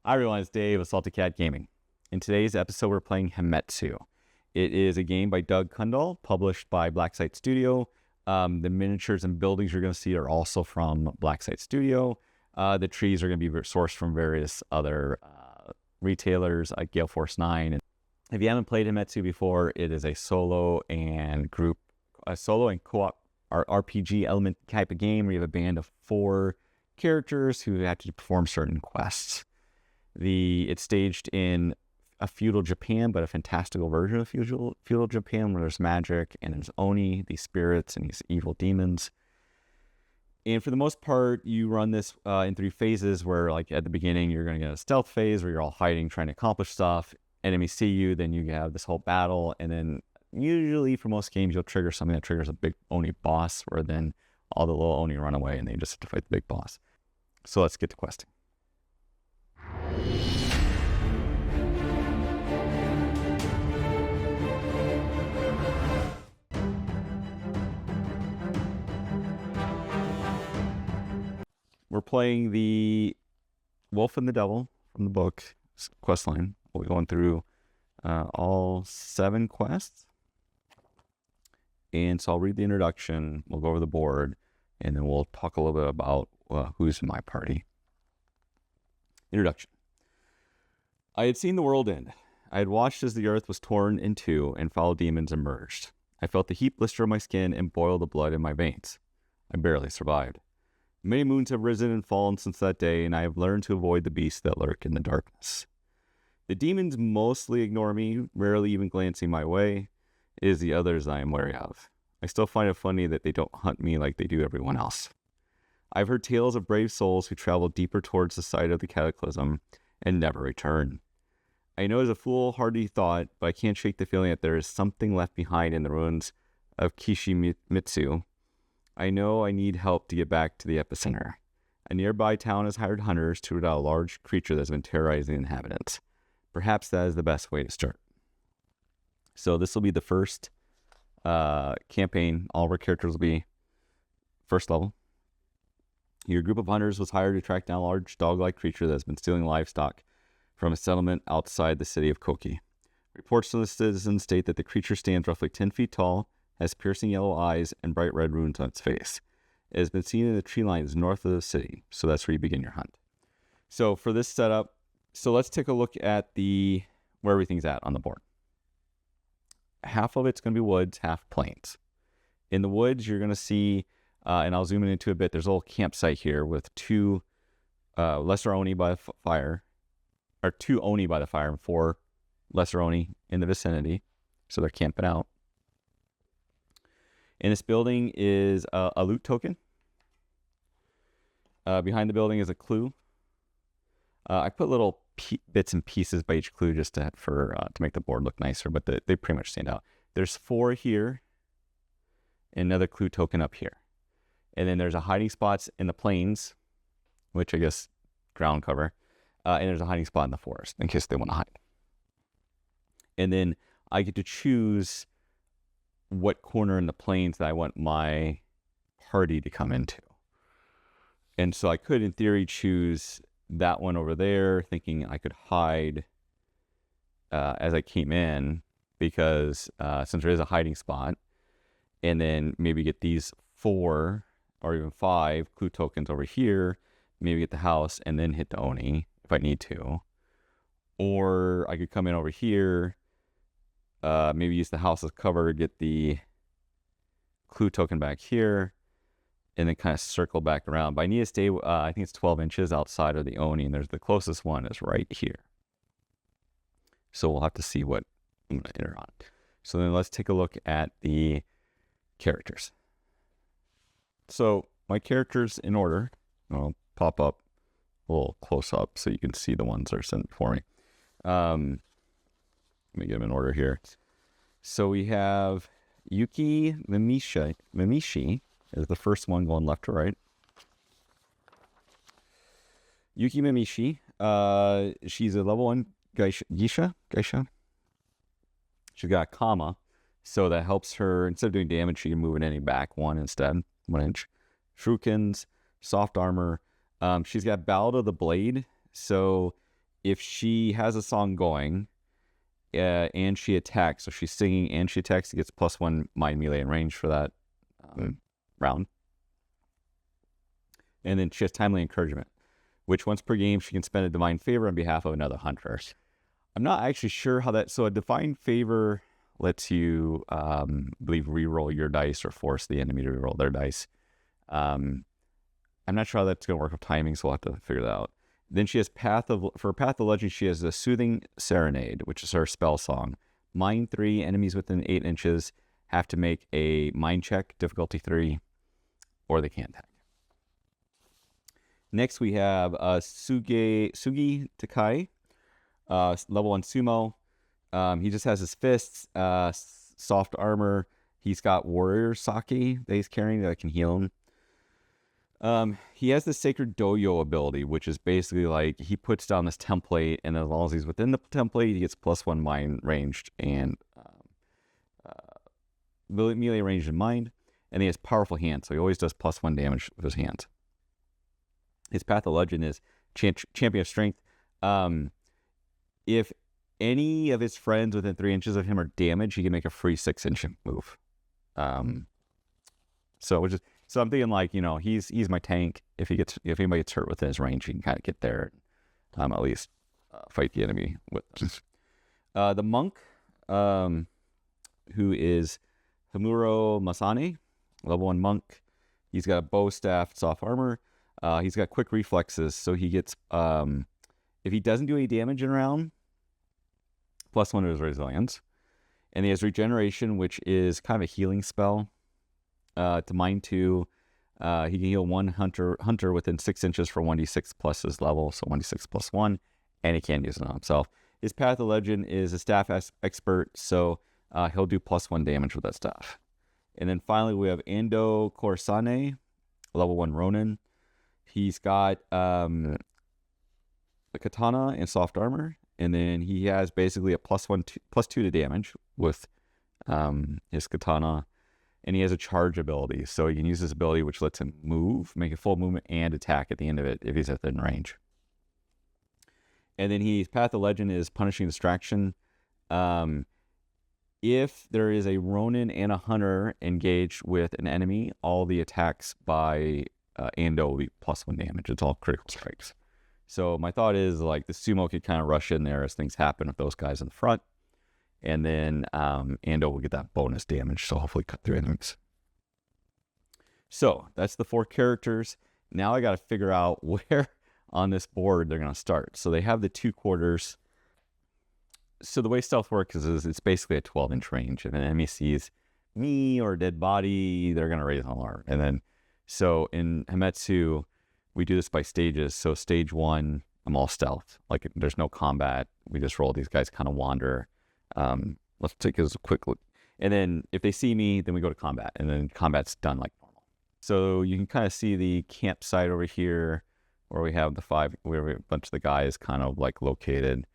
Hi everyone, it's Dave of Salty Cat Gaming. In today's episode, we're playing Hametsu. It is a game by Doug Kundal, published by Blacksite Studio. The miniatures and buildings you're going to see are also from Blacksite Studio. The trees are going to be sourced from various other retailers like Gale Force 9. And if you haven't played Hametsu before, it is a solo and co-op RPG element type of game where you have a band of 4 characters who have to perform certain quests. It's staged in a feudal Japan, but a fantastical version of feudal Japan where there's magic and there's Oni, these spirits, and these evil demons. And for the most part, you run this in 3 phases where, like, at the beginning, you're going to get a stealth phase where you're all hiding, trying to accomplish stuff. Enemies see you, then you have this whole battle, and then usually for most games, you'll trigger something that triggers a big Oni boss, where then all the little Oni run away and they just have to fight the big boss. So let's get to questing. We're playing the Wolf and the Devil from the book quest line. We'll be going through all 7 quests. And so I'll read the introduction, we'll go over the board, and then we'll talk a little bit about who's in my party. Introduction. I had seen the world end. I had watched as the earth was torn in two and foul demons emerged. I felt the heat blister my skin and boil the blood in my veins. I barely survived. Many moons have risen and fallen since that day, and I have learned to avoid the beasts that lurk in the darkness. The demons mostly ignore me, rarely even glancing my way. It is the others I am wary of. I still find it funny that they don't hunt me like they do everyone else. I've heard tales of brave souls who travel deeper towards the site of the cataclysm and never return. I know it's a foolhardy thought, but I can't shake the feeling that there is something left behind in the ruins of Kishimitsu. I know I need help to get back to the epicenter. A nearby town has hired hunters to root out a large creature that's been terrorizing the inhabitants. Perhaps that is the best way to start. So this will be the first campaign. All of our characters will be first level. Your group of hunters was hired to track down a large dog-like creature that has been stealing livestock from a settlement outside the city of Koki. Reports from the citizens state that the creature stands roughly 10 feet tall, has piercing yellow eyes, and bright red runes on its face. It has been seen in the tree lines north of the city, so that's where you begin your hunt. So for this setup, let's take a look at where everything's at on the board. Half of it's going to be woods, half plains. In the woods, you're going to see, and I'll zoom in into a bit, there's a little campsite here with 2 lesser Oni by the fire, or 2 Oni by the fire, and 4 lesser Oni in the vicinity. So they're camping out. In this building is a loot token. Behind the building is a clue. I put little bits and pieces by each clue just to make the board look nicer, but they pretty much stand out. There's 4 here, and another clue token up here. And then there's a hiding spots in the plains, which I guess ground cover. And there's a hiding spot in the forest in case they want to hide. And then I get to choose what corner in the plains that I want my party to come into. And so I could, in theory, choose that one over there, thinking I could hide as I came in, because since there is a hiding spot, and then maybe get these 4 or even 5 clue tokens over here, maybe get the house and then hit the Oni if I need to. Or I could come in over here, maybe use the house as cover, get the clue token back here, and then kind of circle back around. But I need to stay, I think it's 12 inches outside of the Oni, and there's the closest one is right here. So we'll have to see what I'm going to enter on. So then let's take a look at the characters. So my characters in order, I'll pop up a little close up so you can see the ones that are sent for me. Let me get them in order here. So we have Yuki Mimishi is the first one going left to right. Yuki Mimishi, she's a level 1 geisha. She's got a comma, so that helps her, instead of doing damage, she can move an enemy back 1 instead, 1 inch. Shurikens, soft armor. She's got Ballad of the Blade, so if she has a song going and she attacks, so she's singing and she attacks, she gets +1 mind melee and range for that round. And then she has timely encouragement, which once per game she can spend a divine favor on behalf of another hunter. I'm not actually sure how that. So a divine favor lets you, believe, re-roll your dice or force the enemy to re-roll their dice. I'm not sure how that's going to work with timing, so we'll have to figure that out. Then she has for Path of Legend, she has a Soothing Serenade, which is her spell song. Mind 3, enemies within 8 inches have to make a mind check, difficulty 3, or they can't attack. Next, we have Sugi Takai, level 1 sumo. He just has his fists, soft armor. He's got warrior sake that he's carrying that can heal him. He has the Sacred Doyo ability, which is basically like he puts down this template, and as long as he's within the template, he gets +1 mind ranged and melee ranged in mind. And he has powerful hands, so he always does +1 damage with his hands. His Path of Legend is Champion of Strength. If any of his friends within 3 inches of him are damaged, he can make a free 6-inch move. So I'm thinking like, he's my tank. If anybody gets hurt within his range, he can kind of get there, at least fight the enemy with them. The monk, who is Hamuro Masane, level 1 monk. He's got a bow, staff, soft armor. He's got quick reflexes, so he gets, if he doesn't do any damage in a round, +1 to his resilience. And he has regeneration, which is kind of a healing spell. To mind 2, he can heal 1 hunter within 6 inches for 1d6 plus his level, so 1d6 +1, and he can use it on himself. His Path of Legend is a staff expert, so he'll do +1 damage with that staff. And then finally, we have Ando Korsane, level 1 Ronin. He's got a katana and soft armor, and then he has basically a +2 to damage with his katana, and he has a charge ability, so he can use this ability, which lets him move, make a full movement, and attack at the end of it if he's within range. And then his Path of Legend is Punishing Distraction. If there is a Ronin and a Hunter engaged with an enemy, all the attacks by Ando will be +1 damage. It's all critical strikes. So my thought is like the sumo could kind of rush in there as things happen with those guys in the front. And then Ando will get that bonus damage, so hopefully cut through enemies. So that's the 4 characters. Now I got to figure out where on this board they're going to start. So they have the 2 quarters. So the way stealth works is it's basically a 12-inch range. If an enemy sees me or a dead body, they're going to raise an alarm. And then, so in Hametsu, we do this by stages. So stage 1, I'm all stealth. Like there's no combat. We just roll. These guys kind of wander. Let's take a quick look. And then if they see me, then we go to combat. And then combat's done like normal. So you can kind of see the campsite over here where we have where a bunch of the guys kind of like located.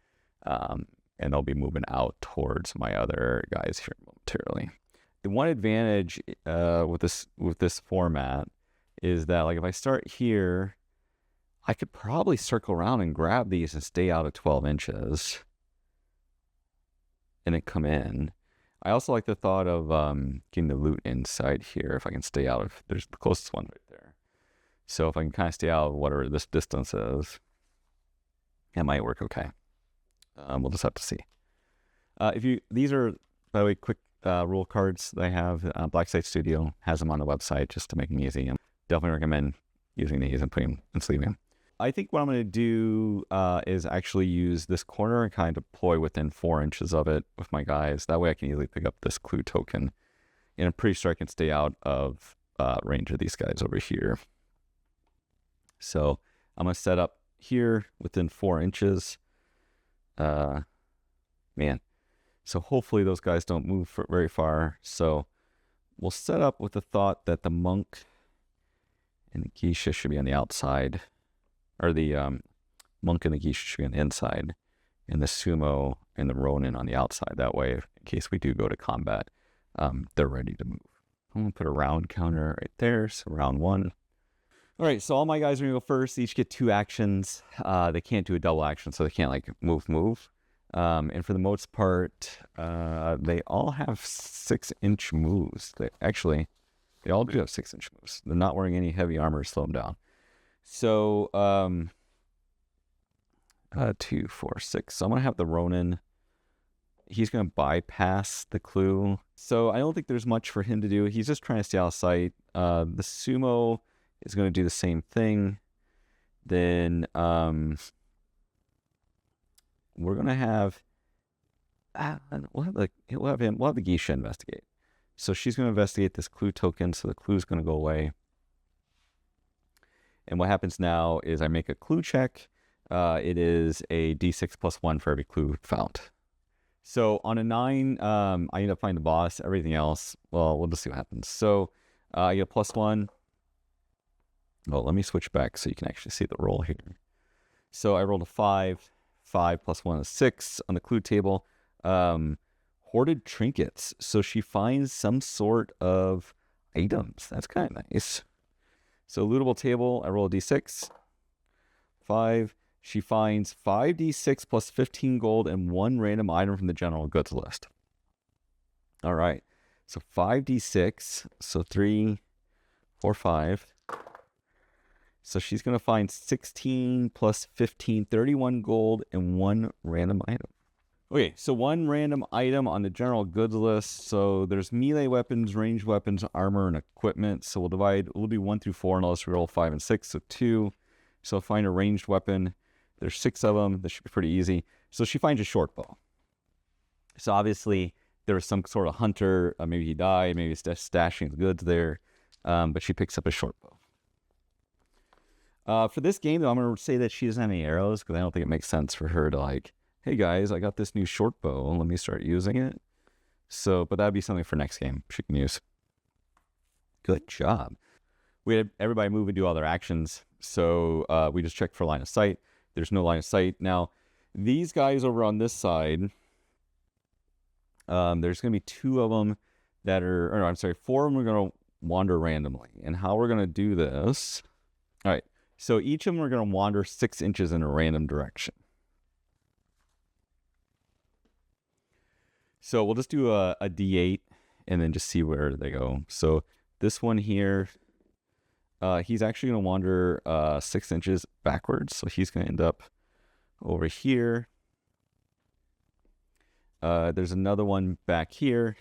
And they'll be moving out towards my other guys here momentarily. The one advantage with this format is that like if I start here, I could probably circle around and grab these and stay out of 12 inches and then come in. I also like the thought of getting the loot inside here if I can stay out of, there's the closest one right there. So if I can kind of stay out of whatever this distance is, it might work okay. We'll just have to see. These are, by the way, quick rule cards that I have. Black Site Studio has them on the website just to make them easy. Definitely recommend using these and putting them and sleeving them. I think what I'm going to do is actually use this corner and kind of deploy within 4 inches of it with my guys. That way I can easily pick up this clue token. And I'm pretty sure I can stay out of range of these guys over here. So I'm going to set up here within 4 inches. Man. So hopefully those guys don't move very far. So we'll set up with the thought that the monk and the geisha should be on the outside. Or the monk and the geisha should be on the inside. And the sumo and the ronin on the outside. That way, in case we do go to combat, they're ready to move. I'm going to put a round counter right there. So round 1. All right, so all my guys are going to go first. They each get 2 actions. They can't do a double action, so they can't, like, move. And for the most part, they all have 6-inch moves. They all do have 6-inch moves. They're not wearing any heavy armor to slow them down. So, 2, 4, 6. So I'm going to have the Ronin. He's going to bypass the clue. So I don't think there's much for him to do. He's just trying to stay out of sight. The sumo is going to do the same thing. Then we're going to have... we'll have the geisha investigate. So she's going to investigate this clue token, so the clue is going to go away. And what happens now is I make a clue check. It is a d6 plus 1 for every clue found. So on a 9, I end up finding the boss. Everything else, well, we'll just see what happens. So I get plus 1. Well, let me switch back so you can actually see the roll here. So I rolled a 5. 5 plus 1 is 6 on the clue table. Hoarded trinkets. So she finds some sort of items. That's kind of nice. So lootable table, I roll a d6. 5. She finds 5d6 plus 15 gold and 1 random item from the general goods list. All right. So 5d6. So 3, 4, 5. So she's going to find 16 plus 15, 31 gold and 1 random item. Okay, so 1 random item on the general goods list. So there's melee weapons, ranged weapons, armor, and equipment. So we'll do 1 through 4 unless we roll 5 and 6. So 2. So find a ranged weapon. There's 6 of them. This should be pretty easy. So she finds a short bow. So obviously there was some sort of hunter. Maybe he died. Maybe he's stashing the goods there. But she picks up a short bow. For this game, though, I'm going to say that she doesn't have any arrows because I don't think it makes sense for her to, like, hey guys, I got this new short bow. Let me start using it. So, but that'd be something for next game she can use. Good job. We had everybody move and do all their actions. So we just checked for line of sight. There's no line of sight. Now, these guys over on this side, there's going to be 2 of them that are, or no, I'm sorry, 4 of them are going to wander randomly. And how we're going to do this, all right, so each of them are going to wander 6 inches in a random direction. So we'll just do a D8 and then just see where they go. So this one here, he's actually going to wander 6 inches backwards. So he's going to end up over here. There's another one back here.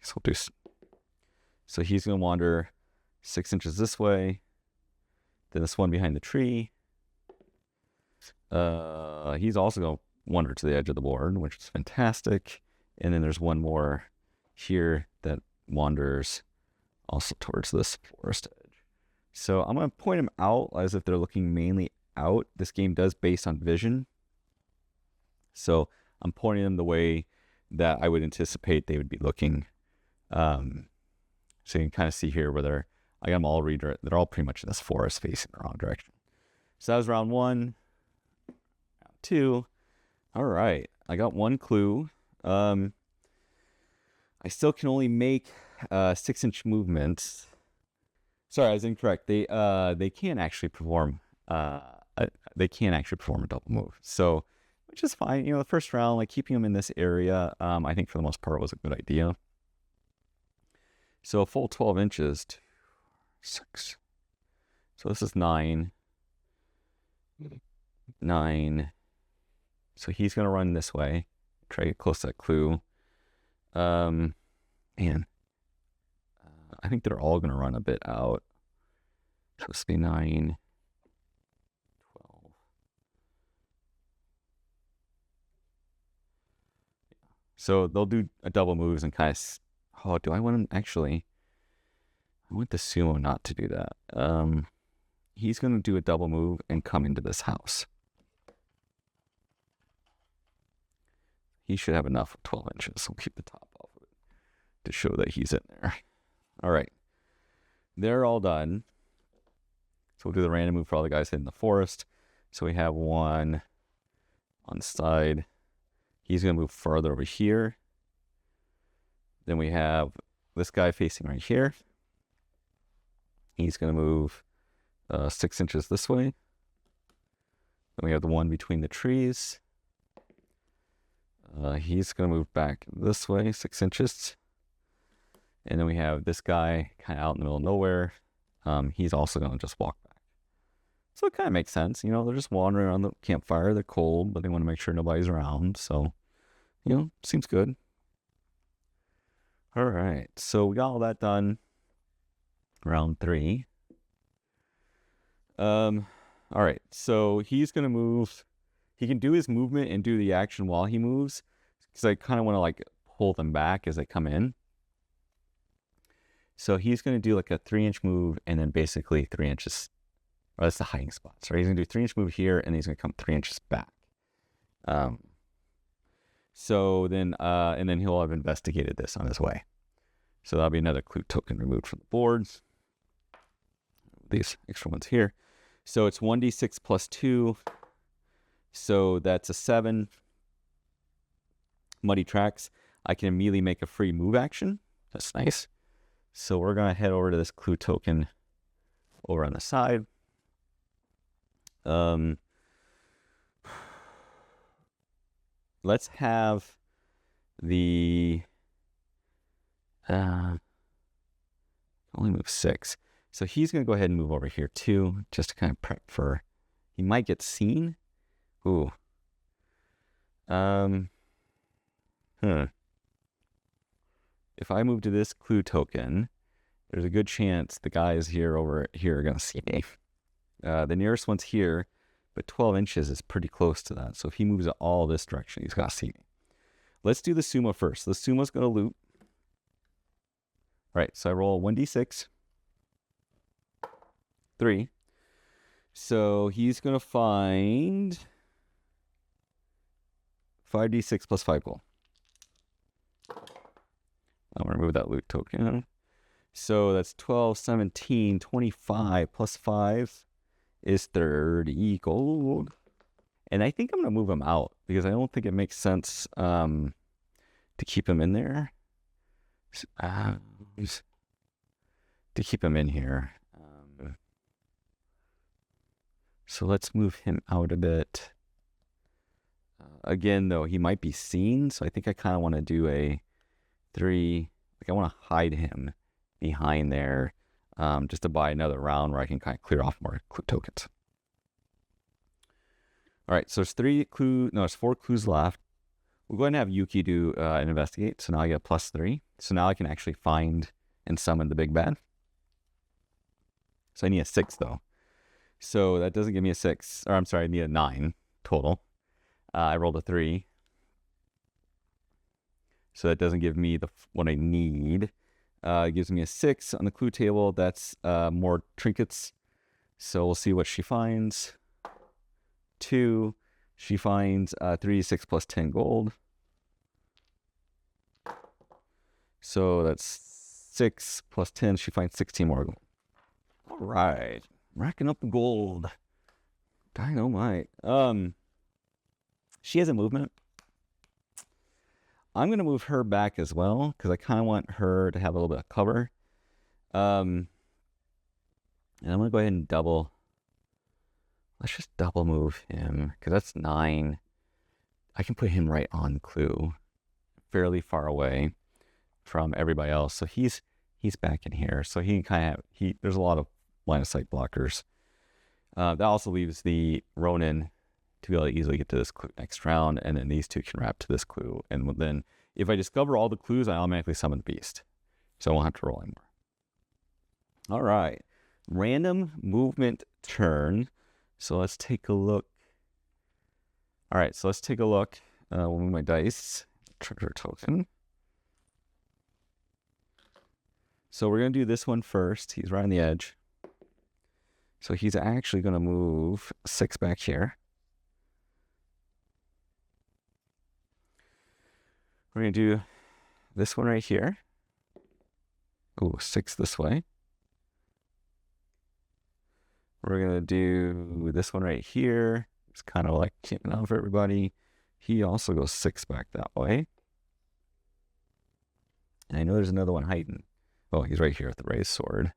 So he's going to wander 6 inches this way. Then this one behind the tree. He's also going to wander to the edge of the board, which is fantastic. And then there's one more here that wanders also towards this forest edge. So I'm going to point them out as if they're looking mainly out. This game does based on vision. So I'm pointing them the way that I would anticipate they would be looking. So you can kind of see here where I got them all they're all pretty much in this forest facing the wrong direction. So that was round 1. Round 2. All right. I got 1 clue. I still can only make 6-inch movements. Sorry, I was incorrect. They can't actually perform a double move. So, which is fine. The first round, like keeping them in this area, I think for the most part was a good idea. So a full 12 inches, 2, 6. So this is 9. 9. So he's going to run this way. Try to get close to that clue. Man. I think they're all going to run a bit out. So this will be 9, 12. So they'll do a double moves and kind of... Oh, do I want him... Actually, I want the sumo not to do that. He's going to do a double move and come into this house. He should have enough of 12 inches. We'll keep the top off of it to show that he's in there. All right. They're all done. So we'll do the random move for all the guys in the forest. So we have one on the side. He's going to move further over here. Then we have this guy facing right here. He's going to move 6 inches this way. Then we have the one between the trees. He's going to move back this way, 6 inches. And then we have this guy kind of out in the middle of nowhere. He's also going to just walk back. So it kind of makes sense. You know, they're just wandering around the campfire. They're cold, but they want to make sure nobody's around. So, you know, seems good. All right. So we got all that done. Round 3. All right. So he's going to move. He can do his movement and do the action while he moves. Because I kind of want to like pull them back as they come in. So he's going to do like a 3-inch move and then basically 3 inches. Or that's the hiding spot. So he's going to do 3-inch move here and he's going to come 3 inches back. So then, and then he'll have investigated this on his way. So that'll be another clue token removed from the board. These extra ones here. So it's 1d6 plus 2. So that's a 7. Muddy tracks. I can immediately make a free move action. That's nice. So we're going to head over to this clue token over on the side. Let's have the only move 6. So he's going to go ahead and move over here too, just to kind of prep for, he might get seen. Ooh. If I move to this clue token, there's a good chance the guys here over here are going to see me. The nearest one's here, but 12 inches is pretty close to that. So if he moves all this direction, he's going to see me. Let's do the sumo first. The sumo's going to loop. All right, so I roll 1d6. 3. So he's going to find 5d6 plus 5 gold. I'm going to remove that loot token. So that's 12, 17, 25 plus 5 is 30 gold. And I think I'm going to move him out because I don't think it makes sense to keep him in there. To keep him in here. So let's move him out a bit. Again, though, he might be seen. So I think I kind of want to do a 3. Like I want to hide him behind there just to buy another round where I can kind of clear off more clue tokens. All right, so there's 4 clues left. We'll go ahead and have Yuki do an investigate. So now I get a +3. So now I can actually find and summon the big bad. So I need a 6 though. So that doesn't give me a 6, or I'm sorry, I need a 9 total. I rolled a 3. So that doesn't give me what I need. It gives me a 6 on the clue table. That's more trinkets. So we'll see what she finds. 2. She finds 3d6 plus 10 gold. So that's 6 plus 10. She finds 16 more gold. All right. Racking up the gold. Dynamite. She has a movement. I'm going to move her back as well because I kind of want her to have a little bit of cover. And I'm going to go ahead and double. Let's just double move him because that's 9. I can put him right on clue, fairly far away from everybody else. So he's back in here. So he kind of there's a lot of line of sight blockers. That also leaves the Ronin to be able to easily get to this clue next round, and then these two can wrap to this clue. And then if I discover all the clues, I automatically summon the beast. So I won't have to roll anymore. All right. Random movement turn. So let's take a look. All right, so let's take a look. We'll move my dice. Trigger token. So we're going to do this one first. He's right on the edge. So he's actually going to move 6 back here. We're going to do this one right here. Ooh, 6 this way. We're going to do this one right here. It's kind of like keeping out for everybody. He also goes 6 back that way. And I know there's another one hiding. Oh, he's right here with the raised sword.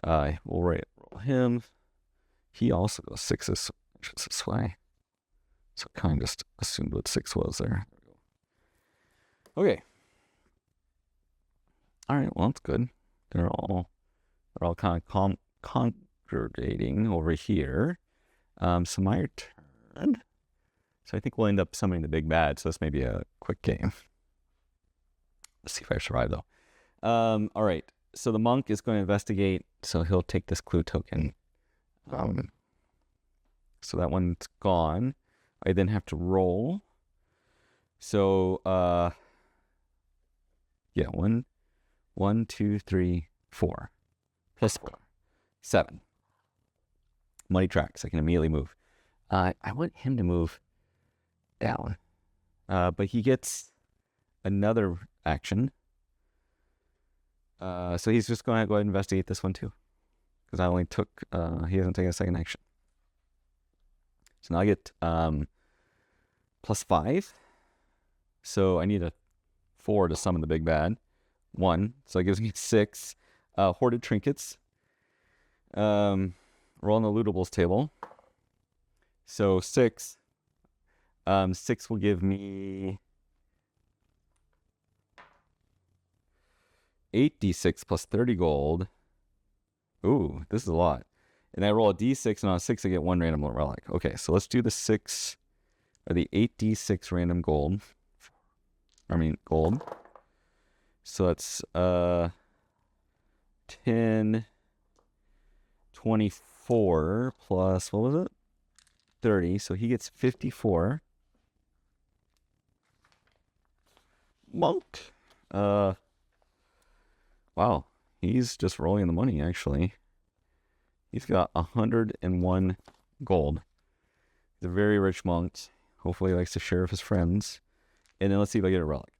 We'll roll him. He also goes 6 inches this way. So kind of just assumed what 6 was there. Okay. All right, well, that's good. They're all kind of congregating over here. So my turn. So I think we'll end up summoning the big bad. So this may be a quick game. Let's see if I survive though. All right. So the monk is going to investigate. So he'll take this clue token. So that one's gone. I then have to roll. So yeah, 1, 2, 3, 4. Plus 4. 7. Money tracks. I can immediately move. I want him to move down. But he gets another action. So he's just going to go ahead and investigate this one too. Because I only took, he hasn't taken a second action. So now I get plus 5. So I need a 4 to summon the big bad. 1. So it gives me 6. Hoarded trinkets. Roll on the lootables table. So 6. 6 will give me 8d6 plus 30 gold. Ooh, this is a lot. And I roll a d6, and on a 6 I get 1 random relic. Okay, so let's do the 6, or the 8d6 random gold. Gold. So that's 10, 24 plus, what was it? 30. So he gets 54. Monk. Wow. He's just rolling the money, actually. He's got 101 gold. He's a very rich monk. Hopefully he likes to share with his friends. And then let's see if I get a relic.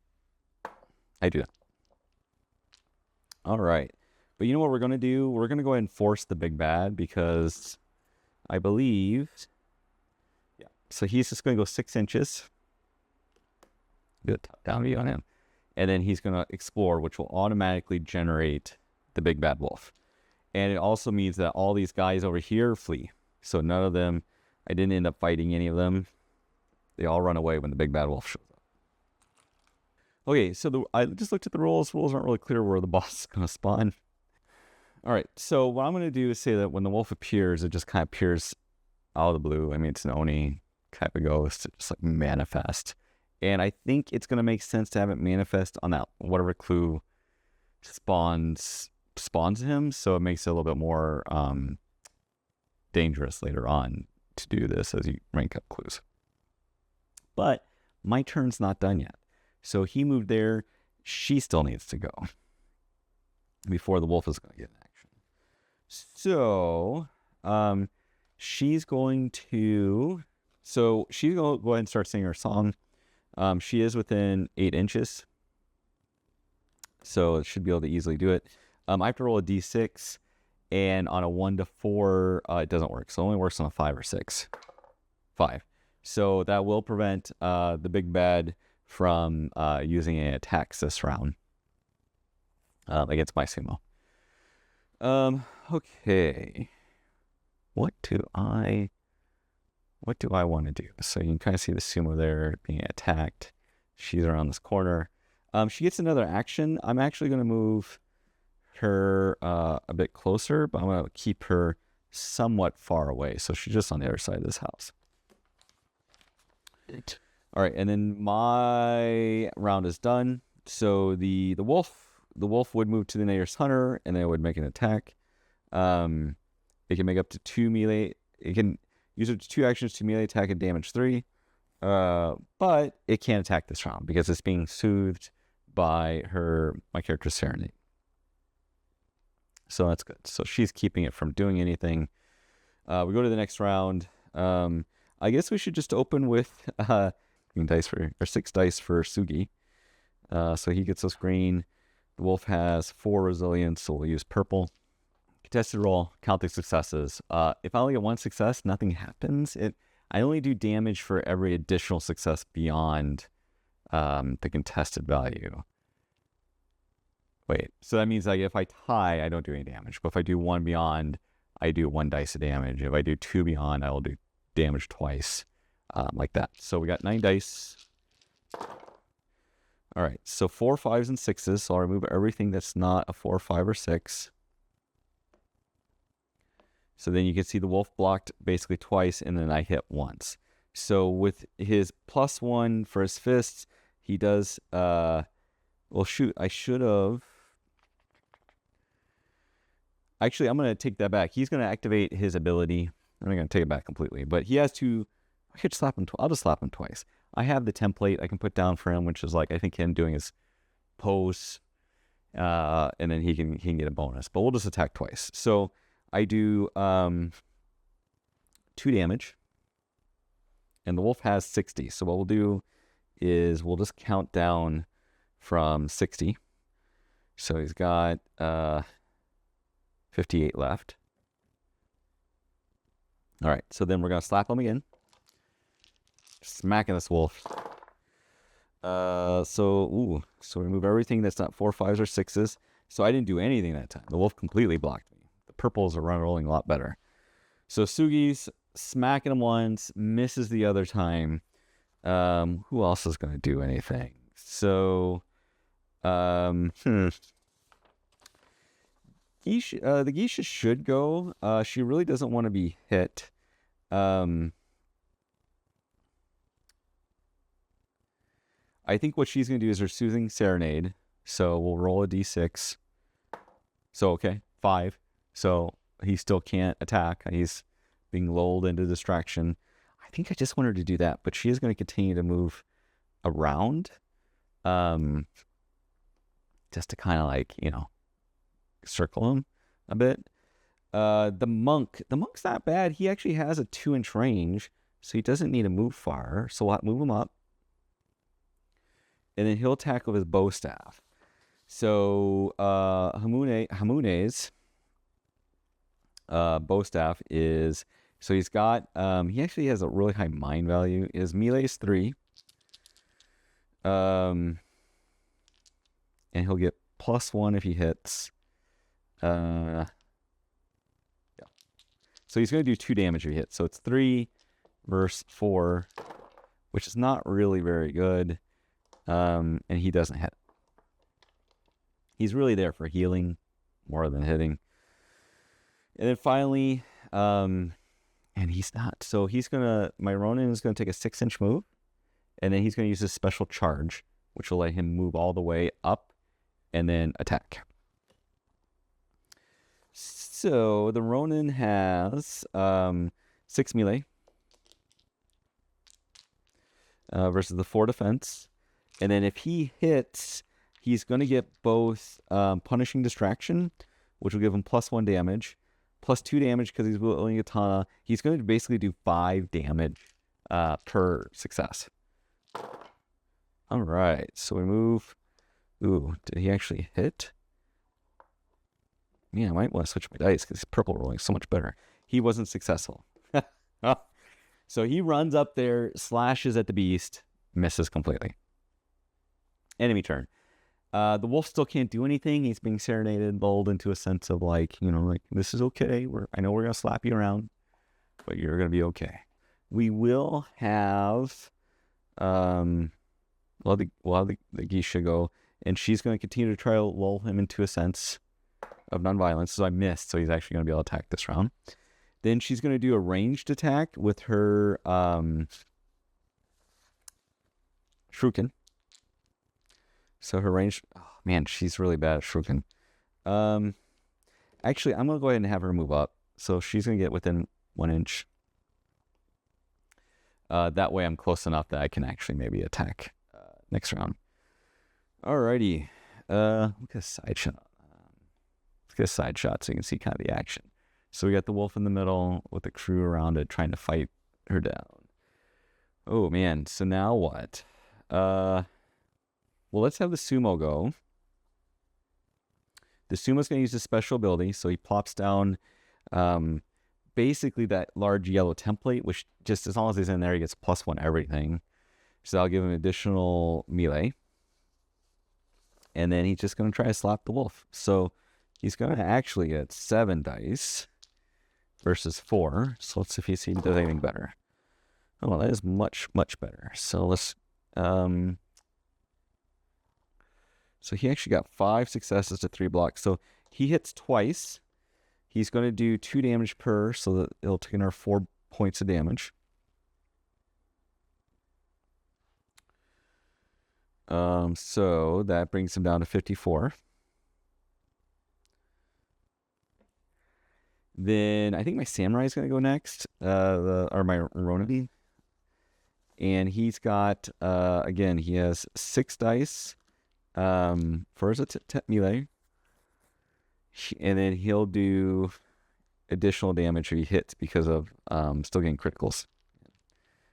I do that. All right. But you know what we're going to do? We're going to go ahead and force the big bad because I believe... Yeah. So he's just going to go 6 inches. Do a top-down view on him. And then he's going to explore, which will automatically generate the big bad wolf. And it also means that all these guys over here flee. So none of them... I didn't end up fighting any of them. They all run away when the big bad wolf shows up. Okay, so I just looked at the rules. Rules aren't really clear where the boss is going to spawn. All right, so what I'm going to do is say that when the wolf appears, it just kind of appears out of the blue. I mean, it's an Oni type of ghost. It just like manifest. And I think it's going to make sense to have it manifest on that whatever clue spawns him. So it makes it a little bit more dangerous later on to do this as you rank up clues. But my turn's not done yet. So he moved there. She still needs to go before the wolf is going to get an action. So she's going to go ahead and start singing her song. She is within 8 inches. So it should be able to easily do it. I have to roll a d6. And on a 1 to 4, it doesn't work. So it only works on a 5 or 6. 5. So that will prevent the big bad from using any attacks this round against my sumo. Okay. What do I want to do? So you can kind of see the sumo there being attacked. She's around this corner. She gets another action. I'm actually going to move her a bit closer, but I'm going to keep her somewhat far away. So she's just on the other side of this house. All right, and then my round is done. So the wolf would move to the nearest hunter, and then it would make an attack. It can make up to 2 melee. It can use up to 2 actions to melee attack and damage 3. But it can't attack this round because it's being soothed by my character's serenade. So that's good. So she's keeping it from doing anything. We go to the next round. I guess we should just open with 6 dice for Sugi. So he gets us green. The wolf has 4 resilience, so we'll use purple. Contested roll, count the successes. If I only get 1 success, nothing happens. I only do damage for every additional success beyond the contested value. Wait, so that means like if I tie, I don't do any damage. But if I do 1 beyond, I do 1 dice of damage. If I do 2 beyond, I will do damage twice, like that. So we got 9 dice. All right, so 4, 5s, and 6s. So I'll remove everything that's not a 4, 5, or 6. So then you can see the wolf blocked basically twice, and then I hit once. So with his +1 for his fists, he does, well, shoot, I should have. Actually, I'm going to take that back. He's going to activate his ability. I'm not going to take it back completely, but he has to, I could slap him, I'll just slap him twice. I have the template I can put down for him, which is like, I think him doing his pose, and then he can get a bonus, but we'll just attack twice. So I do 2 damage, and the wolf has 60. So what we'll do is we'll just count down from 60. So he's got 58 left. All right, so then we're going to slap him again. Smacking this wolf. So remove everything that's not 4, 5s, or 6s. So I didn't do anything that time. The wolf completely blocked me. The purples are rolling a lot better. So Sugi's smacking him once, misses the other time. Who else is going to do anything? So, the geisha should go. She really doesn't want to be hit. I think what she's going to do is her Soothing Serenade. So we'll roll a d6. So, okay, 5. So he still can't attack. He's being lulled into distraction. I think I just want her to do that, but she is going to continue to move around. Just to kind of like, circle him a bit. The monk's not bad. He actually has a 2-inch range, so he doesn't need to move far. So we'll move him up. And then he'll attack with his bow staff. So Hamune's bow staff is, so he's got, he actually has a really high mind value. His melee is 3. And he'll get +1 if he hits. Yeah. So he's going to do 2 damage if he hits. So it's 3 versus 4, which is not really very good. And he doesn't hit. He's really there for healing more than hitting. And then finally, and he's not. So he's going to, my Ronin is going to take a 6-inch move. And then he's going to use his special charge, which will let him move all the way up and then attack. So the Ronin has 6 melee versus the 4 defense. And then if he hits, he's going to get both Punishing Distraction, which will give him +1 damage, +2 damage because he's wielding a katana. He's going to basically do 5 damage per success. All right, so we move. Ooh, did he actually hit? Yeah, I might want to switch my dice because purple rolling so much better. He wasn't successful. So he runs up there, slashes at the beast, misses completely. Enemy turn. The wolf still can't do anything. He's being serenaded, lulled into a sense of like, this is okay. I know we're going to slap you around, but you're going to be okay. We will have, we'll have the geisha go, and she's going to continue to try to lull him into a sense of nonviolence. So I missed, so he's actually going to be able to attack this round. Then she's going to do a ranged attack with her shuriken. So her range, oh man, she's really bad at shuriken. Actually, I'm going to go ahead and have her move up. So she's going to get within 1 inch. That way I'm close enough that I can actually maybe attack next round. Alrighty. Look at a side shot. Let's get a side shot so you can see kind of the action. So we got the wolf in the middle with the crew around it trying to fight her down. Oh man, so now what? Well, let's have the sumo go. The sumo's going to use a special ability, so he plops down basically that large yellow template, which just as long as he's in there, he gets +1 everything. So I'll give him additional melee. And then he's just going to try to slap the wolf. So he's going to actually get 7 dice versus 4. So let's see if he does anything better. Oh, that is much, much better. So let's... so he actually got 5 successes to 3 blocks. So he hits twice. He's going to do 2 damage per, so that it'll take another 4 points of damage. So that brings him down to 54. Then I think my samurai is going to go next, or my Ronin. And he's got, again, he has 6 dice for his melee. And then he'll do additional damage if he hits because of still getting criticals.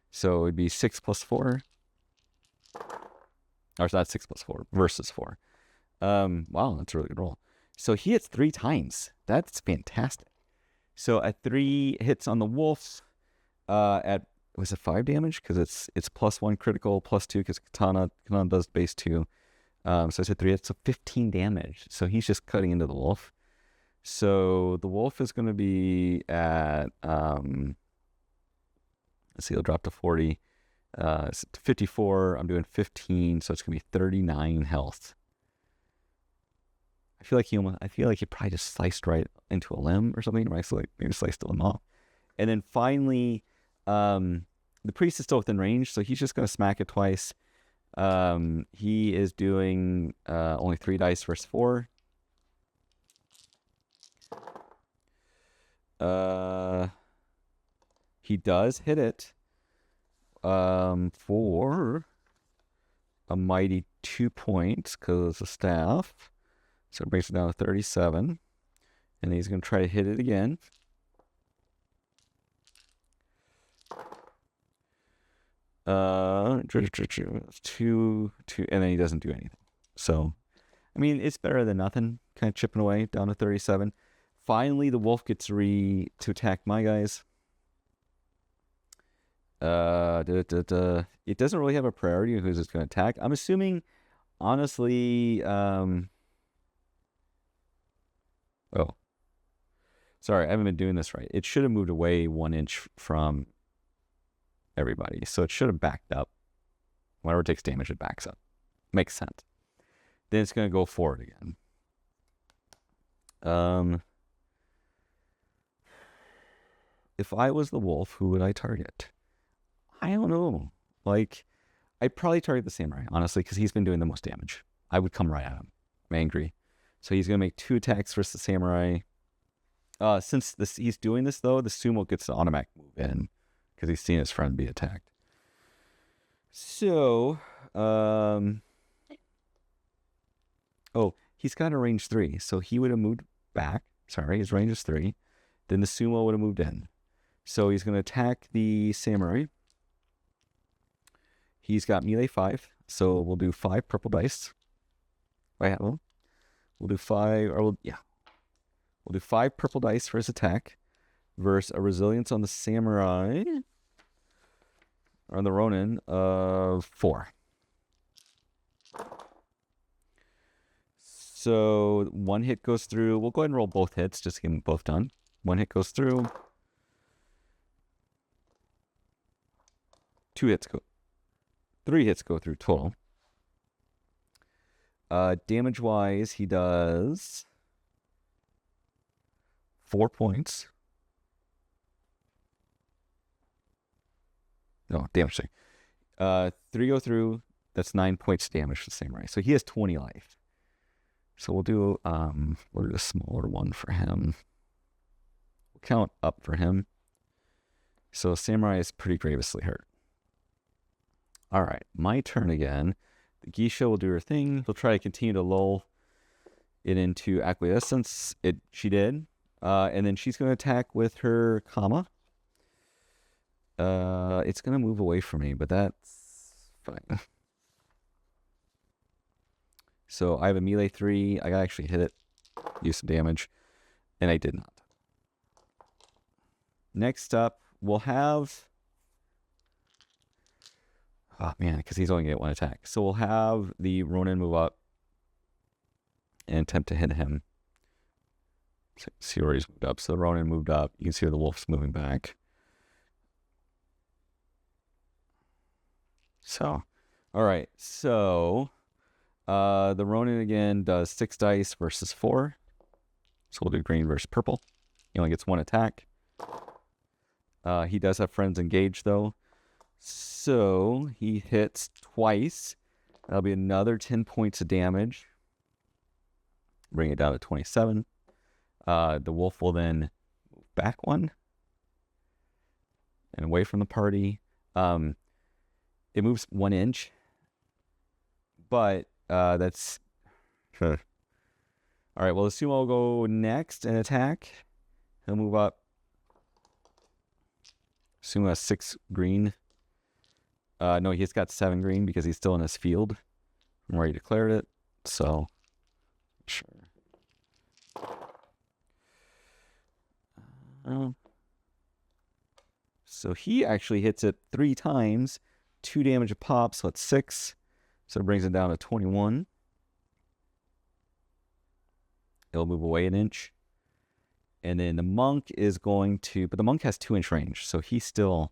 So it'd be 6 plus 4. Or it's not 6 plus 4, versus 4. Wow, that's a really good roll. So he hits 3 times. That's fantastic. So at 3 hits on the wolf, at, was it 5 damage? Because it's plus 1 critical, plus 2 because katana does base 2. So it's at 3 hits, so 15 damage. So he's just cutting into the wolf. So the wolf is going to be at, let's see, he'll drop to 40. It's 54. I'm doing 15, so it's gonna be 39 health. I feel like he probably just sliced right into a limb or something, right? So like maybe sliced the limb off. And then finally, the priest is still within range, so he's just gonna smack it twice. He is doing only 3 dice versus 4. He does hit it. For a mighty 2 points because it's a staff. So it brings it down to 37. And he's going to try to hit it again. Two, and then he doesn't do anything. So, I mean, it's better than nothing. Kind of chipping away down to 37. Finally, the wolf gets to attack my guys. It doesn't really have a priority of who's it's going to attack. I'm assuming, honestly, oh, sorry, I haven't been doing this right. It should have moved away 1 inch from everybody, so it should have backed up. Whenever it takes damage, it backs up. Makes sense. Then it's going to go forward again. If I was the wolf, who would I target? I don't know. Like, I'd probably target the samurai, honestly, because he's been doing the most damage. I would come right at him. I'm angry. So he's going to make 2 attacks versus the samurai. Since he's doing this, though, the sumo gets an automatic move in because he's seen his friend be attacked. So, oh, he's got a range 3. So he would have moved back. Sorry, his range is 3. Then the sumo would have moved in. So he's going to attack the samurai. He's got melee 5, so we'll do 5 purple dice. I have them. We'll do 5, or we'll do 5 purple dice for his attack versus a resilience on the samurai, or on the Ronin, of 4. So 1 hit goes through. We'll go ahead and roll both hits just to get them both done. 1 hit goes through. 2 hits go. 3 hits go through total. Damage-wise, he does 4 points. No, damage thing. 3 go through. That's 9 points damage for the samurai. So he has 20 life. So we'll do a smaller one for him. We'll count up for him. So samurai is pretty grievously hurt. All right, my turn again. The geisha will do her thing. She'll try to continue to lull it into acquiescence. She did. And then she's going to attack with her kama. It's going to move away from me, but that's fine. So I have a melee 3. I actually hit it, use some damage, and I did not. Next up, we'll have... Oh, man, because he's only going to get 1 attack. So we'll have the Ronin move up and attempt to hit him. See where he's moved up. So the Ronin moved up. You can see where the wolf's moving back. So, all right. So, the Ronin again does 6 dice versus 4. So we'll do green versus purple. He only gets 1 attack. He does have friends engaged though. So he hits twice. That'll be another 10 points of damage. Bring it down to 27. The wolf will then move back 1 and away from the party. It moves 1 inch, but that's... All right, well, the sumo will go next and attack. He'll move up. Sumo has 6 green. No, he's got 7 green because he's still in his field from where he declared it. So, sure. So he actually hits it 3 times, 2 damage a pop, so it's 6. So it brings it down to 21. It'll move away 1 inch. And then the monk is going to, but the monk has 2-inch range, so he's still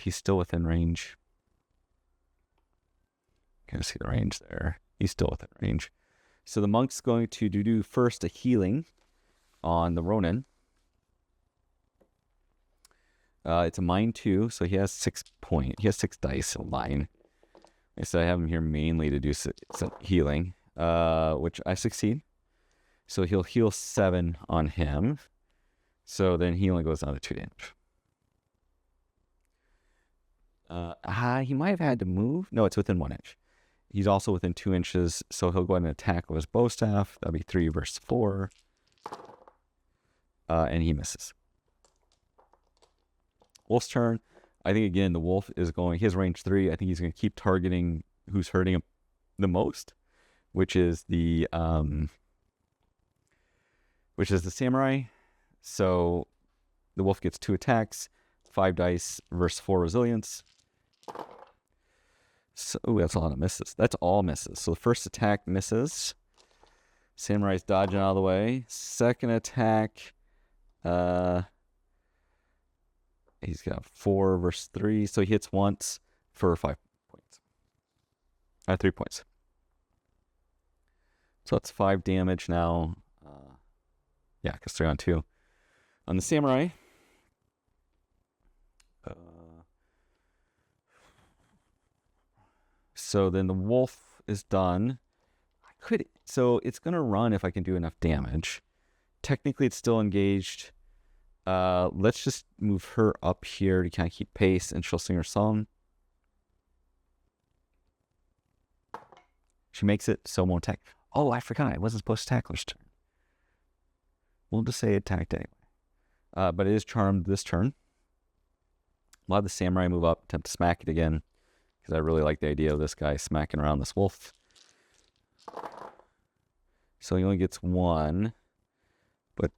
within range. You can see the range there. He's still within range. So the monk's going to do first a healing on the Ronin. It's a mine 2, so he has 6 points. He has 6 dice of mine. So I have him here mainly to do some healing, which I succeed. So he'll heal 7 on him. So then he only goes down to 2 damage. He might have had to move. No, it's within 1 inch. He's also within 2 inches, so he'll go ahead and attack with his bow staff. That'll be 3 versus 4. And he misses. Wolf's turn. I think, again, the wolf is going... He has range 3. I think he's going to keep targeting who's hurting him the most, which is the samurai. So the wolf gets 2 attacks, 5 dice versus 4 resilience. So that's a lot of misses. That's all misses. So the first attack misses. Samurai's dodging out of the way. Second attack, he's got 4 versus 3, so he hits once for 5 points. 3 points. So that's 5 damage now. Yeah, because 3 on 2. On the samurai, so then the wolf is done. So it's going to run if I can do enough damage. Technically, it's still engaged. Let's just move her up here to kind of keep pace, and she'll sing her song. She makes it, so won't attack. Oh, I forgot. I wasn't supposed to attack this turn. We'll just say attacked anyway. But it is charmed this turn. I'll have the samurai move up, attempt to smack it again, because I really like the idea of this guy smacking around this wolf. So he only gets 1, but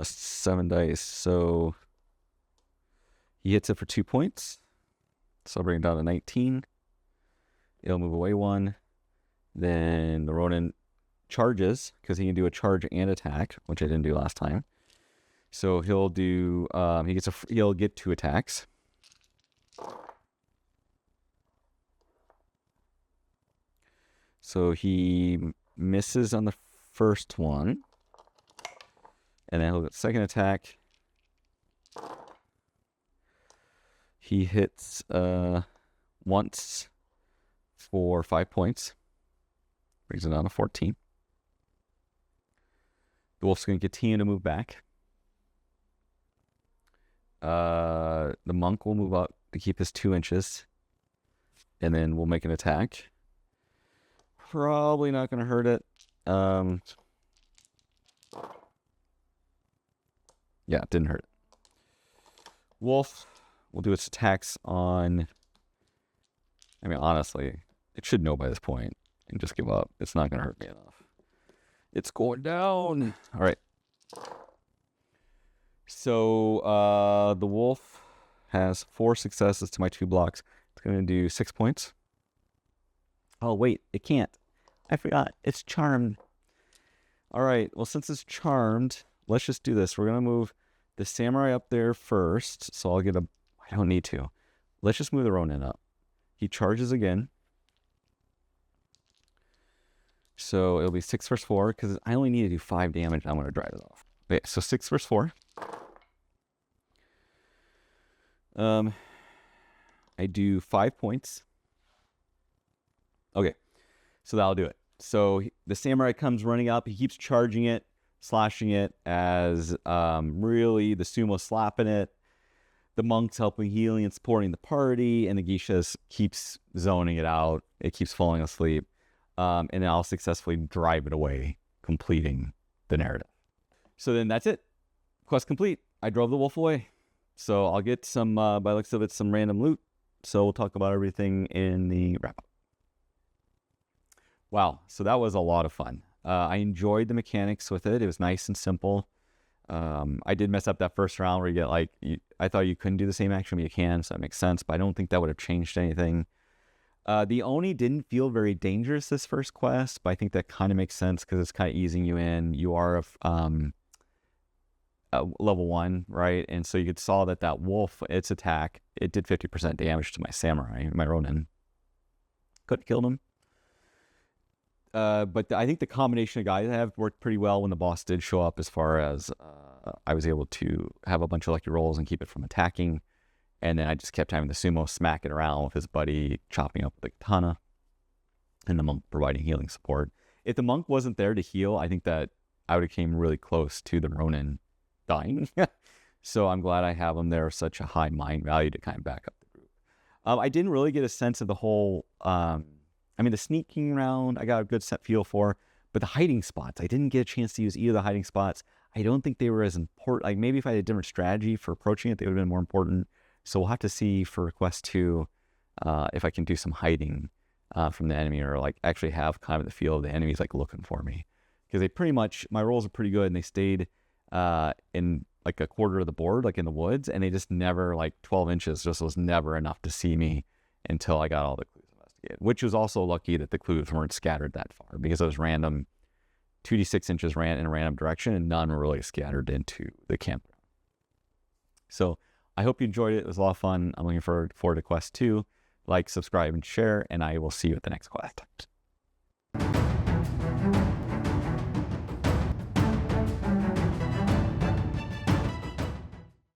7 dice. So he hits it for 2 points. So I'll bring it down to 19. It'll move away 1. Then the Ronin charges, because he can do a charge and attack, which I didn't do last time. So he'll do, he'll get 2 attacks. So he misses on the first one. And then he'll get second attack. He hits once for 5 points. Brings it down to 14. The wolf's going to continue to move back. The monk will move up to keep his 2 inches. And then we'll make an attack. Probably not going to hurt it. Yeah, it didn't hurt it. Wolf will do its attacks on... I mean, honestly, it should know by this point and just give up. It's not going to hurt me enough. It's going down. All right. So the wolf has 4 successes to my 2 blocks. It's going to do 6 points. Oh, wait, it can't. I forgot. It's charmed. All right. Well, since it's charmed, let's just do this. We're going to move the samurai up there first. So I'll get a... I don't need to. Let's just move the Ronin up. He charges again. So it'll be 6 versus 4 because I only need to do 5 damage. I'm going to drive it off. Okay, so 6 versus 4. I do 5 points. Okay, so that'll do it. So the samurai comes running up. He keeps charging it, slashing it as really the sumo slapping it. The monk's helping healing and supporting the party, and the geisha keeps zoning it out. It keeps falling asleep, and then I'll successfully drive it away, completing the narrative. So then that's it. Quest complete. I drove the wolf away. So I'll get some, by the looks of it, some random loot. So we'll talk about everything in the wrap-up. Wow, so that was a lot of fun. I enjoyed the mechanics with it. It was nice and simple. I did mess up that first round where you get like, I thought you couldn't do the same action, but you can, so that makes sense. But I don't think that would have changed anything. The Oni didn't feel very dangerous this first quest, but I think that kind of makes sense because it's kind of easing you in. You are level 1, right? And so you saw that wolf, its attack, it did 50% damage to my samurai, my Ronin. Could have killed him. But I think the combination of guys I have worked pretty well when the boss did show up, as far as I was able to have a bunch of lucky rolls and keep it from attacking. And then I just kept having the sumo smack it around with his buddy chopping up the katana, and the monk providing healing support. If the monk wasn't there to heal, I think that I would have came really close to the Ronin dying. So I'm glad I have him there, such a high mind value to kind of back up the group. I didn't really get a sense of the whole... the sneaking round, I got a good set feel for, but the hiding spots, I didn't get a chance to use either of the hiding spots. I don't think they were as important. Like, maybe if I had a different strategy for approaching it, they would have been more important. So we'll have to see for Quest 2 if I can do some hiding from the enemy, or like actually have kind of the feel of the enemies like looking for me. Because they pretty much, my rolls are pretty good, and they stayed in like a quarter of the board, like in the woods, and they just never, like 12 inches just was never enough to see me until I got all the clues investigated, which was also lucky that the clues weren't scattered that far, because it was random. 2d6 inches ran in a random direction, and none were really scattered into the campground. So I hope you enjoyed it. It was a lot of fun. I'm looking forward to Quest 2. Like, subscribe, and share, and I will see you at the next quest.